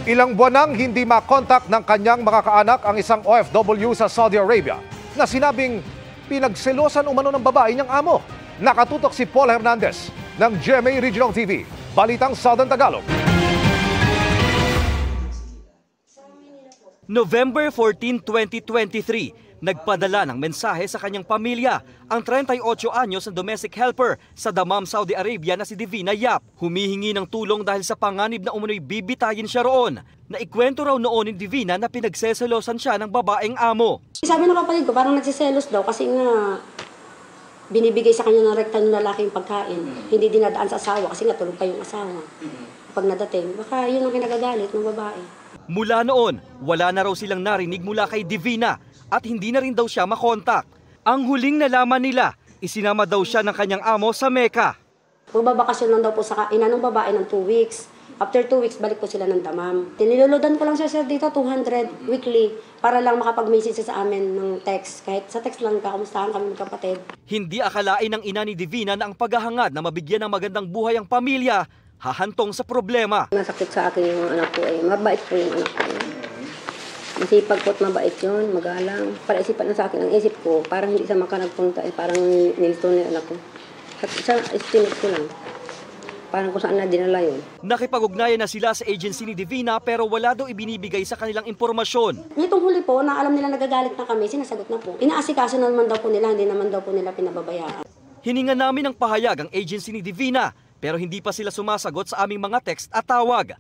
Ilang buwan nang hindi makontak ng kanyang mga kaanak ang isang OFW sa Saudi Arabia na sinabing pinagselosan umano ng babae niyang amo. Nakatutok si Paul Hernandez ng GMA Regional TV. Balitang Southern Tagalog. November 14, 2023, nagpadala ng mensahe sa kanyang pamilya ang 38 anyos na domestic helper sa Dammam, Saudi Arabia na si Divina Yap. Humihingi ng tulong dahil sa panganib na umano'y bibitayin siya roon. Naikwento raw noon ni Divina na pinagseselosan siya ng babaeng amo. Sabi ng kapatid ko, parang nagsiselos daw kasi nga binibigay sa kanya ng rekta ng lalaki yung pagkain. Hindi dinadaan sa asawa kasi nga tulog pa yung asawa. Pag nadating, baka yun ang kinagagalit ng babae. Mula noon, wala na raw silang narinig mula kay Divina at hindi na rin daw siya makontak. Ang huling nalaman nila, isinama daw siya ng kanyang amo sa Mecca. Magbabakasyon lang daw po sa ina ng babae ng 2 weeks. After 2 weeks, balik po sila ng Dammam. Niluludan ko lang siya dito, 200 weekly, para lang makapag-message sa amin ng text. Kahit sa text lang, kakamustahan kami magkapatid. Hindi akalain ng ina ni Divina na ang paghahangad na mabigyan ng magandang buhay ang pamilya, hahantong sa problema. Masakit sa akin yung anak ko eh. Mabait po yung anak ko. Masipag po at mabait yun, magalang. Para isipan na sa akin, ang isip ko, parang hindi sa makanagpunta eh. Parang nilito na yung anak ko. At isa, estimate ko lang. Parang kung saan na dinala yun. Nakipag-ugnayan na sila sa agency ni Divina pero wala daw ibinibigay sa kanilang impormasyon. Nitong huli po, na alam nila nagagalit na kami, sinasagot na po. Inaasikaso naman daw po nila, hindi naman daw po nila pinababayaan. Hininga namin ng pahayag ang agency ni Divina pero hindi pa sila sumasagot sa aming mga text at tawag.